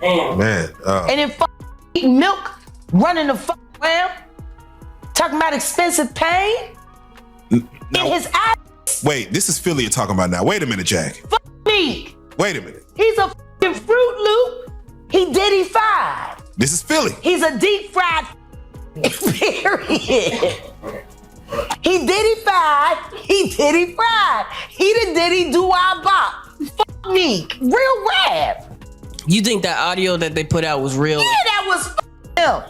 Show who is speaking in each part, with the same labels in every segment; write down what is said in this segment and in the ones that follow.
Speaker 1: Man.
Speaker 2: And then eating milk, running the around, talking about expensive pain in his ass.
Speaker 1: Wait, this is Philly you're talking about now. Wait a minute, Jack.
Speaker 2: Meek.
Speaker 1: Wait a minute.
Speaker 2: He's a Fruit Loop. He diddy-fied.
Speaker 1: This is Philly.
Speaker 2: He's a deep fried period. He diddy-fied. He diddy-fried. He the diddy do our bop. Fuck Meek. Real rap.
Speaker 3: You think that audio that they put out was real?
Speaker 2: Yeah, that was him.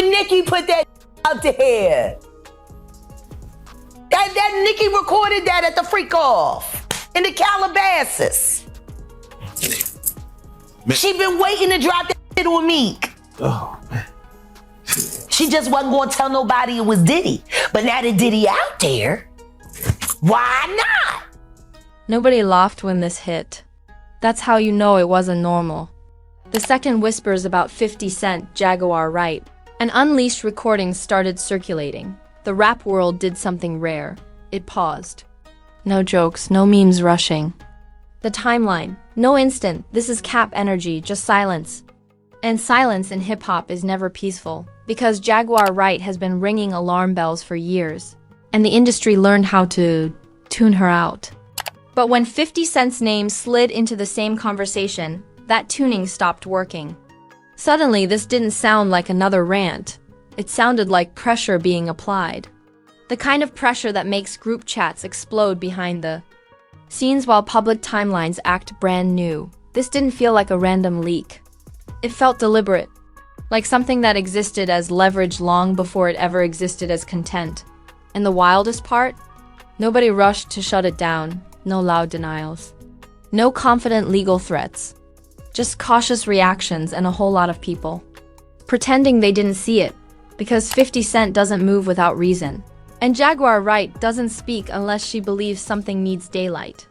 Speaker 2: Nicki put that out there. That Nicki recorded that at the freak off in the Calabasas. Man. She been waiting to drop that shit on Meek.
Speaker 1: Oh, man.
Speaker 2: She just wasn't going to tell nobody it was Diddy. But now that Diddy out there, why not?
Speaker 4: Nobody laughed when this hit. That's how you know it wasn't normal. The second whispers about 50 Cent, Jaguar Wright, and unleashed recordings started circulating. The rap world did something rare. It paused. No jokes, no memes rushing. The timeline, no instant, this is cap energy, just silence. And silence in hip-hop is never peaceful, because Jaguar Wright has been ringing alarm bells for years, and the industry learned how to tune her out. But when 50 Cent's name slid into the same conversation, that tuning stopped working. Suddenly, this didn't sound like another rant. It sounded like pressure being applied. The kind of pressure that makes group chats explode behind the scenes while public timelines act brand new. This didn't feel like a random leak. It felt deliberate, like something that existed as leverage long before it ever existed as content. And the wildest part? Nobody rushed to shut it down. No loud denials. No confident legal threats. Just cautious reactions and a whole lot of people pretending they didn't see it, because 50 Cent doesn't move without reason. And Jaguar Wright doesn't speak unless she believes something needs daylight.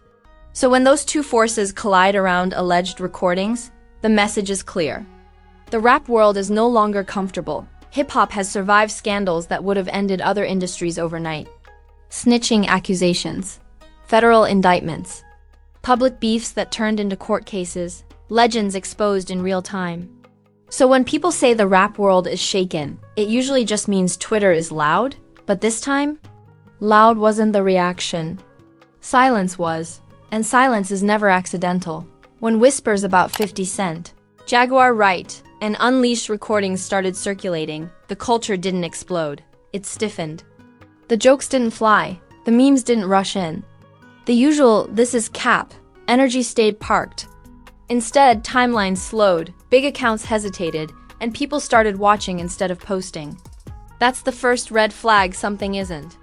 Speaker 4: So when those two forces collide around alleged recordings, the message is clear. The rap world is no longer comfortable. Hip-hop has survived scandals that would have ended other industries overnight. Snitching accusations, federal indictments, public beefs that turned into court cases, legends exposed in real time. So when people say the rap world is shaken, it usually just means Twitter is loud. But this time, loud wasn't the reaction. Silence was, and silence is never accidental. When whispers about 50 Cent, Jaguar Wright, and unleashed recordings started circulating, the culture didn't explode. It stiffened. The jokes didn't fly. The memes didn't rush in. The usual, this is cap, energy stayed parked. Instead, timelines slowed, big accounts hesitated, and people started watching instead of posting. That's the first red flag something isn't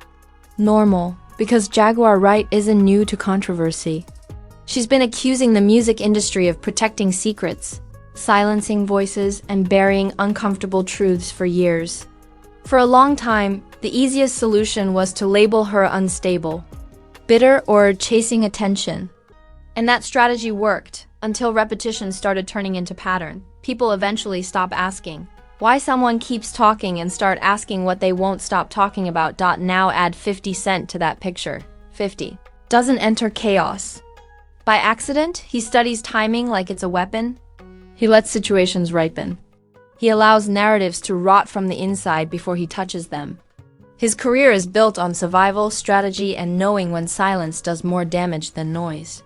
Speaker 4: normal, because Jaguar Wright isn't new to controversy. She's been accusing the music industry of protecting secrets, silencing voices, and burying uncomfortable truths for years. For a long time, the easiest solution was to label her unstable, bitter, or chasing attention. And that strategy worked, until repetition started turning into pattern. People eventually stop asking why someone keeps talking and start asking what they won't stop talking about. Now add 50 Cent to that picture. 50 doesn't enter chaos. By accident, he studies timing like it's a weapon. He lets situations ripen. He allows narratives to rot from the inside before he touches them. His career is built on survival, strategy, and knowing when silence does more damage than noise.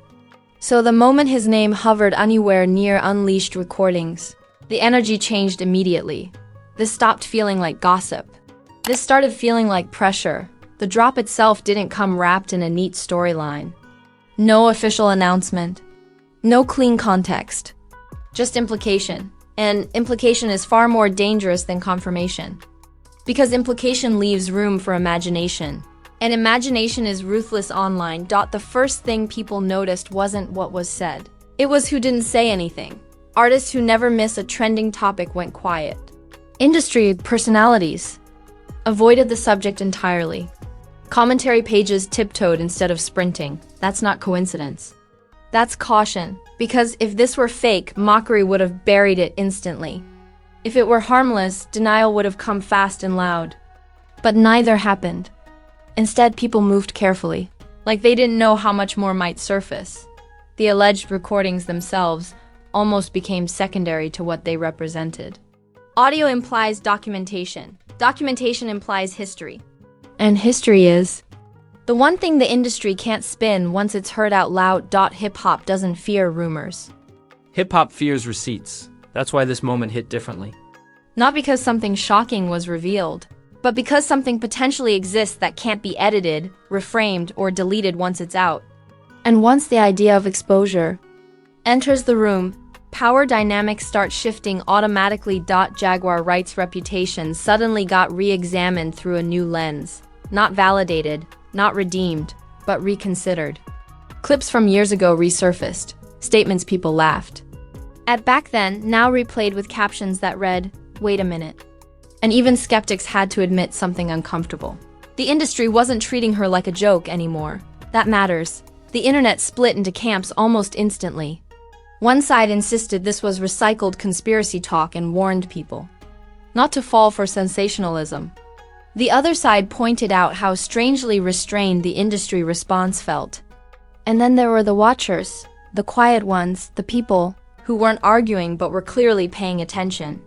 Speaker 4: So the moment his name hovered anywhere near unleashed recordings, the energy changed immediately. This stopped feeling like gossip. This started feeling like pressure. The drop itself didn't come wrapped in a neat storyline. No official announcement. No clean context. Just implication. And implication is far more dangerous than confirmation. Because implication leaves room for imagination. And imagination is ruthless online. The first thing people noticed wasn't what was said. It was who didn't say anything. Artists who never miss a trending topic went quiet. Industry personalities avoided the subject entirely. Commentary pages tiptoed instead of sprinting. That's not coincidence. That's caution, because if this were fake, mockery would have buried it instantly. If it were harmless, denial would have come fast and loud. But neither happened. Instead, people moved carefully, like they didn't know how much more might surface. The alleged recordings themselves almost became secondary to what they represented. Audio implies documentation. Documentation implies history. And history is the one thing the industry can't spin once it's heard out loud. Hip-hop doesn't fear rumors.
Speaker 5: Hip-hop fears receipts. That's why this moment hit differently.
Speaker 4: Not because something shocking was revealed, but because something potentially exists that can't be edited, reframed, or deleted once it's out. And once the idea of exposure enters the room, power dynamics start shifting automatically. Jaguar Wright's reputation suddenly got re-examined through a new lens. Not validated, not redeemed, but reconsidered. Clips from years ago resurfaced, statements people laughed at back then, now replayed with captions that read, "Wait a minute." And even skeptics had to admit something uncomfortable. The industry wasn't treating her like a joke anymore. That matters. The internet split into camps almost instantly. One side insisted this was recycled conspiracy talk and warned people not to fall for sensationalism. The other side pointed out how strangely restrained the industry response felt. And then there were the watchers, the quiet ones, the people who weren't arguing but were clearly paying attention.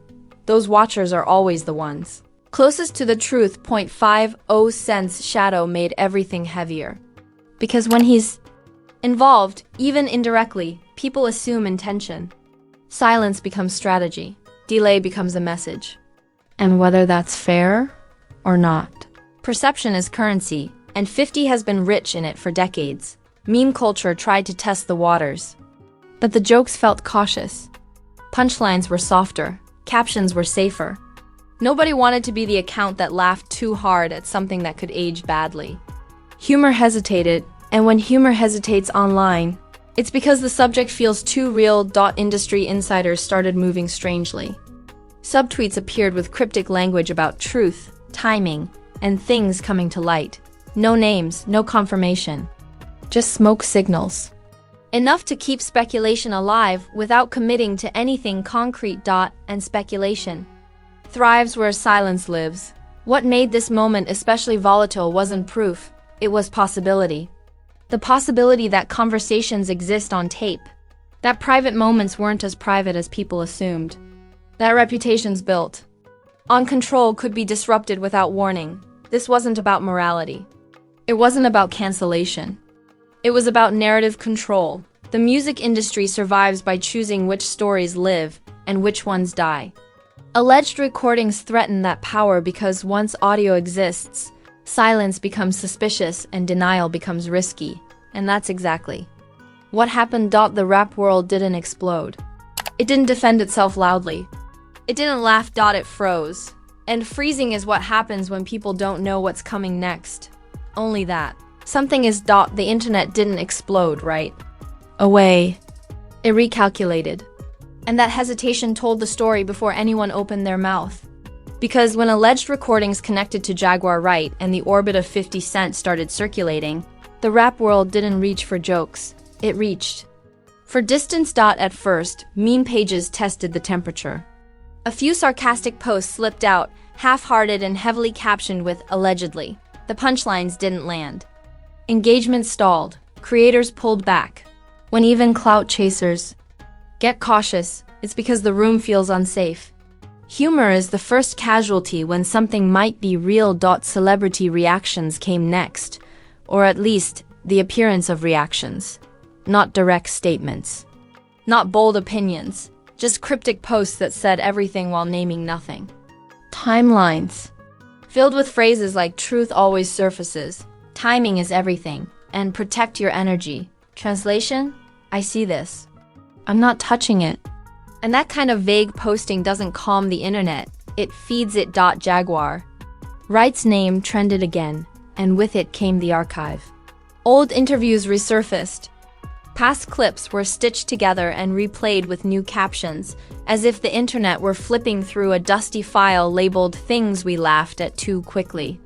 Speaker 4: Those watchers are always the ones closest to the truth. 0.50 cents shadow made everything heavier. Because when he's involved, even indirectly, people assume intention. Silence becomes strategy. Delay becomes a message. And whether that's fair or not, perception is currency, and 50 has been rich in it for decades. Meme culture tried to test the waters, but the jokes felt cautious. Punchlines were softer. Captions were safer. Nobody wanted to be the account that laughed too hard at something that could age badly. Humor hesitated, and when humor hesitates online, it's because the subject feels too real. Industry insiders started moving strangely. Subtweets appeared with cryptic language about truth, timing, and things coming to light. No names, no confirmation. Just smoke signals. Enough to keep speculation alive without committing to anything concrete. And speculation thrives where silence lives. What made this moment especially volatile wasn't proof, it was possibility. The possibility that conversations exist on tape, that private moments weren't as private as people assumed, that reputations built on control could be disrupted without warning. This wasn't about morality. It wasn't about cancellation. It was about narrative control. The music industry survives by choosing which stories live and which ones die. Alleged recordings threaten that power because once audio exists, silence becomes suspicious and denial becomes risky. And that's exactly what happened. The rap world didn't explode. It didn't defend itself loudly. It didn't laugh. It froze. And freezing is what happens when people don't know what's coming next. Only that. Something is. The internet didn't explode, right away. It recalculated. And that hesitation told the story before anyone opened their mouth. Because when alleged recordings connected to Jaguar Wright and the orbit of 50 Cent started circulating, the rap world didn't reach for jokes. It reached for distance. At first, meme pages tested the temperature. A few sarcastic posts slipped out, half-hearted and heavily captioned with allegedly. The punchlines didn't land. Engagement stalled. Creators pulled back. When even clout chasers get cautious, it's because the room feels unsafe. Humor is the first casualty when something might be real. Celebrity reactions came next, or at least the appearance of reactions. Not direct statements. Not bold opinions. Just cryptic posts that said everything while naming nothing. Timelines filled with phrases like truth always surfaces, timing is everything, and protect your energy. Translation? I see this. I'm not touching it. And that kind of vague posting doesn't calm the internet, it feeds it. Jaguar Wright's name trended again, and with it came the archive. Old interviews resurfaced. Past clips were stitched together and replayed with new captions, as if the internet were flipping through a dusty file labeled "things we laughed at too quickly."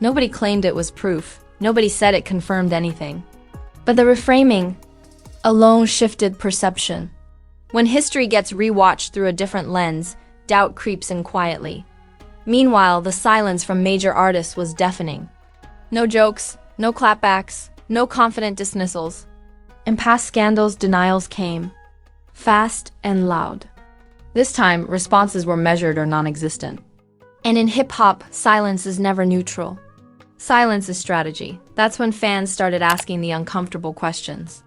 Speaker 4: Nobody claimed it was proof. Nobody said it confirmed anything. But the reframing alone shifted perception. When history gets rewatched through a different lens, doubt creeps in quietly. Meanwhile, the silence from major artists was deafening. No jokes, no clapbacks, no confident dismissals. In past scandals, denials came, fast and loud. This time, responses were measured or non-existent. And in hip-hop, silence is never neutral. Silence is strategy. That's when fans started asking the uncomfortable questions.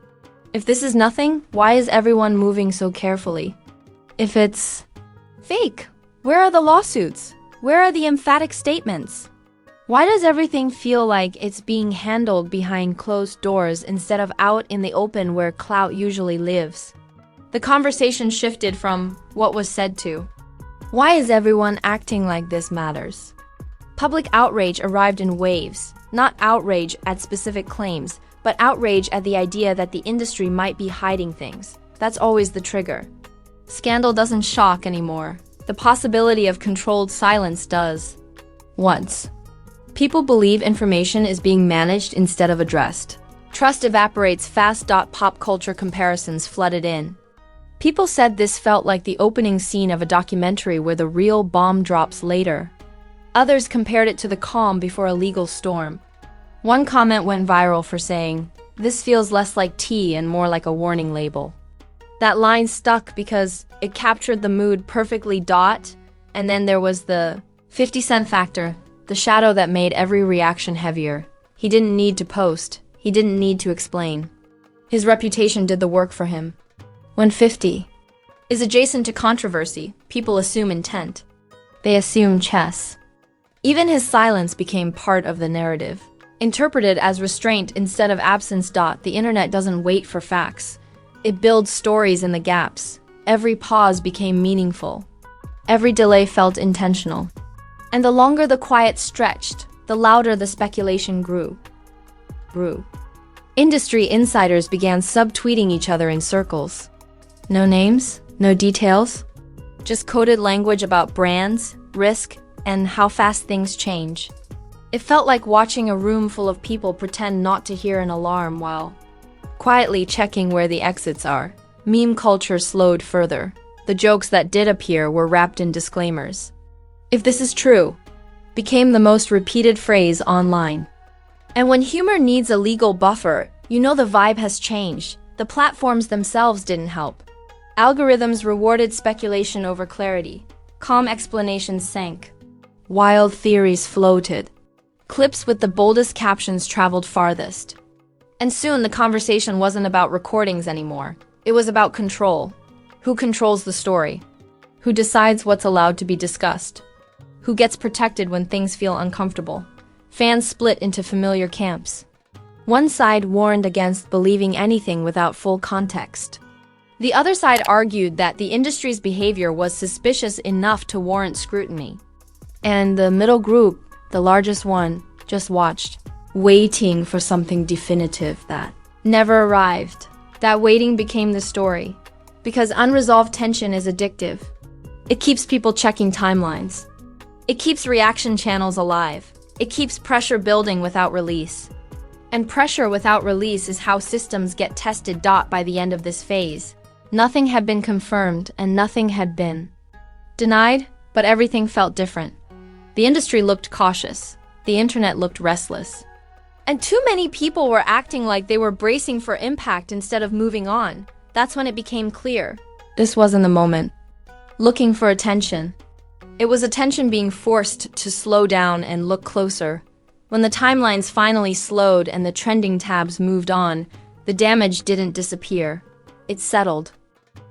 Speaker 4: If this is nothing, why is everyone moving so carefully? If it's fake, where are the lawsuits? Where are the emphatic statements? Why does everything feel like it's being handled behind closed doors instead of out in the open where clout usually lives? The conversation shifted from what was said to, why is everyone acting like this matters? Public outrage arrived in waves, not outrage at specific claims, but outrage at the idea that the industry might be hiding things. That's always the trigger. Scandal doesn't shock anymore. The possibility of controlled silence does. Once. People believe information is being managed instead of addressed. Trust evaporates fast. Pop culture comparisons flooded in. People said this felt like the opening scene of a documentary where the real bomb drops later. Others compared it to the calm before a legal storm. One comment went viral for saying, "This feels less like tea and more like a warning label." That line stuck because it captured the mood perfectly. And then there was the 50 Cent factor, the shadow that made every reaction heavier. He didn't need to post. He didn't need to explain. His reputation did the work for him. When 50 is adjacent to controversy, people assume intent. They assume chess. Even his silence became part of the narrative. Interpreted as restraint instead of absence. The internet doesn't wait for facts. It builds stories in the gaps. Every pause became meaningful. Every delay felt intentional. And the longer the quiet stretched, the louder the speculation grew. Industry insiders began subtweeting each other in circles. No names, no details, just coded language about brands, risk, and how fast things change. It felt like watching a room full of people pretend not to hear an alarm while quietly checking where the exits are. Meme culture slowed further. The jokes that did appear were wrapped in disclaimers. "If this is true," became the most repeated phrase online. And when humor needs a legal buffer, you know the vibe has changed. The platforms themselves didn't help. Algorithms rewarded speculation over clarity. Calm explanations sank. Wild theories floated. Clips with the boldest captions traveled farthest. And soon the conversation wasn't about recordings anymore. It was about control. Who controls the story? Who decides what's allowed to be discussed? Who gets protected when things feel uncomfortable? Fans split into familiar camps. One side warned against believing anything without full context. The other side argued that the industry's behavior was suspicious enough to warrant scrutiny. And the middle group, the largest one, just watched, waiting for something definitive that never arrived. That waiting became the story. Because unresolved tension is addictive. It keeps people checking timelines. It keeps reaction channels alive. It keeps pressure building without release. And pressure without release is how systems get tested. By the end of this phase, nothing had been confirmed and nothing had been denied, but everything felt different. The industry looked cautious. The internet looked restless. And too many people were acting like they were bracing for impact instead of moving on. That's when it became clear. This wasn't the moment. Looking for attention. It was attention being forced to slow down and look closer. When the timelines finally slowed and the trending tabs moved on, the damage didn't disappear. It settled.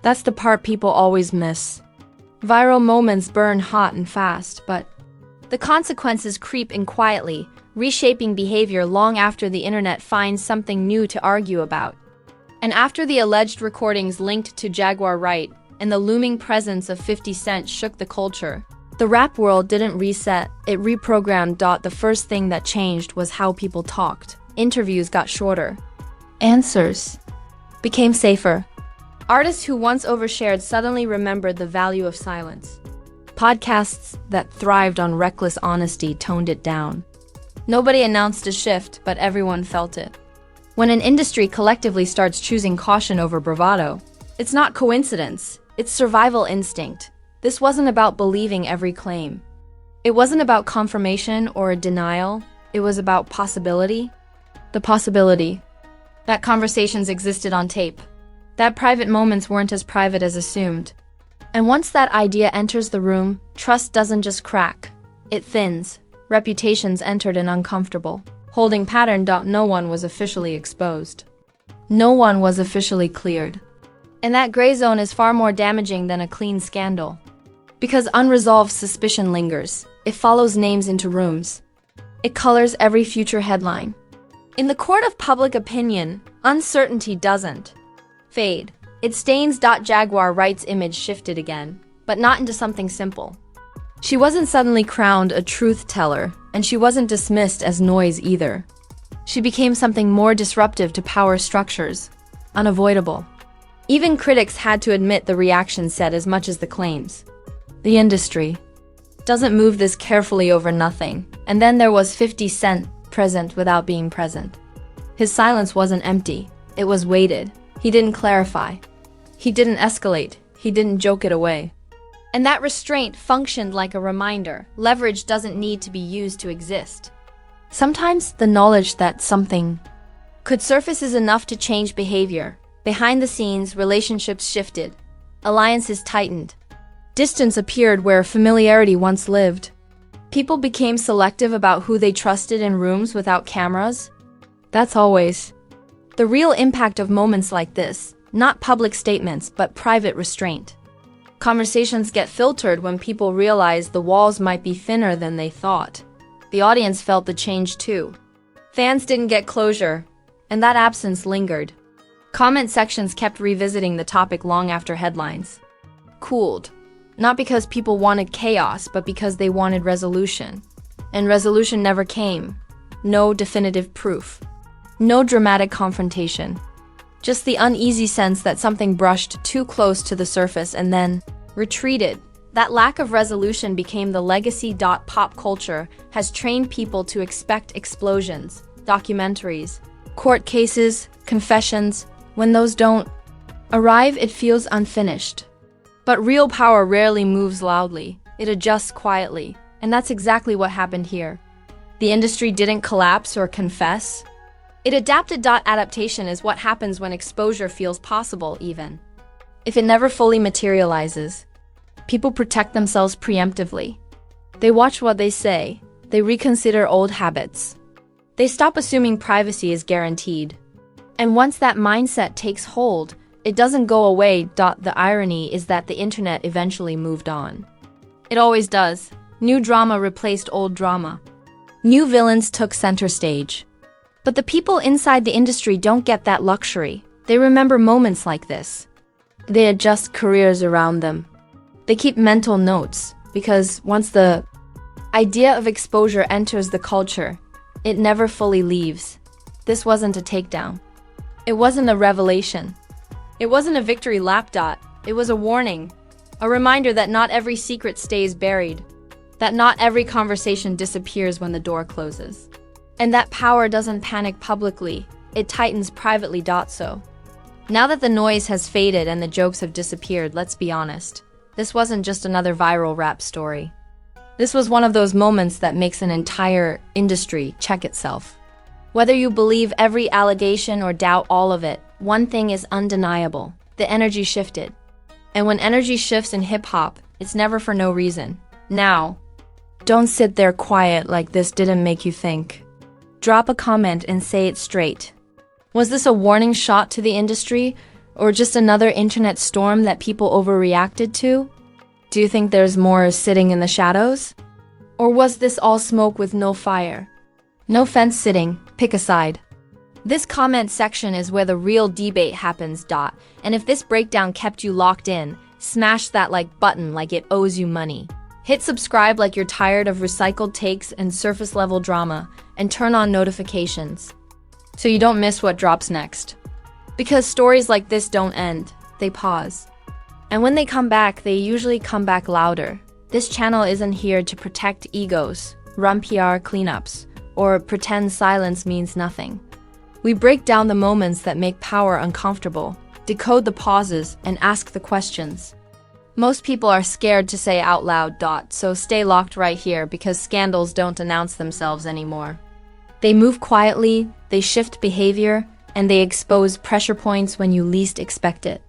Speaker 4: That's the part people always miss. Viral moments burn hot and fast, but the consequences creep in quietly, reshaping behavior long after the internet finds something new to argue about. And after the alleged recordings linked to Jaguar Wright and the looming presence of 50 Cent shook the culture, the rap world didn't reset, it reprogrammed. The first thing that changed was how people talked. Interviews got shorter. Answers became safer. Artists who once overshared suddenly remembered the value of silence. Podcasts that thrived on reckless honesty toned it down. Nobody announced a shift, but everyone felt it. When an industry collectively starts choosing caution over bravado, it's not coincidence, it's survival instinct. This wasn't about believing every claim. It wasn't about confirmation or denial. It was about possibility. The possibility that conversations existed on tape, that private moments weren't as private as assumed. And once that idea enters the room, trust doesn't just crack, it thins. Reputations entered an uncomfortable holding pattern. No one was officially exposed. No one was officially cleared. And that gray zone is far more damaging than a clean scandal. Because unresolved suspicion lingers, it follows names into rooms. It colors every future headline. In the court of public opinion, uncertainty doesn't fade. It stains. Jaguar Wright's image shifted again, but not into something simple. She wasn't suddenly crowned a truth teller, and she wasn't dismissed as noise either. She became something more disruptive to power structures, unavoidable. Even critics had to admit the reaction said as much as the claims. The industry doesn't move this carefully over nothing. And then there was 50 Cent present without being present. His silence wasn't empty, it was weighted. He didn't clarify. He didn't escalate. He didn't joke it away. And that restraint functioned like a reminder. Leverage doesn't need to be used to exist. Sometimes the knowledge that something could surface is enough to change behavior. Behind the scenes, relationships shifted. Alliances tightened. Distance appeared where familiarity once lived. People became selective about who they trusted in rooms without cameras. That's always the real impact of moments like this, not public statements, but private restraint. Conversations get filtered when people realize the walls might be thinner than they thought. The audience felt the change too. Fans didn't get closure, and that absence lingered. Comment sections kept revisiting the topic long after headlines cooled. Not because people wanted chaos, but because they wanted resolution. And resolution never came. No definitive proof. No dramatic confrontation. Just the uneasy sense that something brushed too close to the surface and then retreated. That lack of resolution became the legacy. Pop culture has trained people to expect explosions, documentaries, court cases, confessions. When those don't arrive, it feels unfinished. But real power rarely moves loudly. It adjusts quietly. And that's exactly what happened here. The industry didn't collapse or confess. It adapted. Adaptation is what happens when exposure feels possible, even if it never fully materializes. People protect themselves preemptively. They watch what they say. They reconsider old habits. They stop assuming privacy is guaranteed. And once that mindset takes hold, it doesn't go away. The irony is that the internet eventually moved on. It always does. New drama replaced old drama. New villains took center stage. But the people inside the industry don't get that luxury. They remember moments like this. They adjust careers around them. They keep mental notes, because once the idea of exposure enters the culture, it never fully leaves. This wasn't a takedown. It wasn't a revelation. It wasn't a victory lap. It was a warning. A reminder that not every secret stays buried. That not every conversation disappears when the door closes. And that power doesn't panic publicly. It tightens privately. So, now that the noise has faded and the jokes have disappeared, let's be honest. This wasn't just another viral rap story. This was one of those moments that makes an entire industry check itself. Whether you believe every allegation or doubt all of it, one thing is undeniable. The energy shifted. And when energy shifts in hip-hop, it's never for no reason. Now, don't sit there quiet like this didn't make you think. Drop a comment and say it straight. Was this a warning shot to the industry, or just another internet storm that people overreacted to? Do you think there's more sitting in the shadows? Or was this all smoke with no fire? No fence sitting, pick a side. This comment section is where the real debate happens. And if this breakdown kept you locked in, smash that like button like it owes you money. Hit subscribe like you're tired of recycled takes and surface level drama, and turn on notifications so you don't miss what drops next. Because stories like this don't end, they pause. And when they come back, they usually come back louder. This channel isn't here to protect egos, run PR cleanups, or pretend silence means nothing. We break down the moments that make power uncomfortable, decode the pauses, and ask the questions. Most people are scared to say out loud. So stay locked right here, because scandals don't announce themselves anymore. They move quietly, they shift behavior, and they expose pressure points when you least expect it.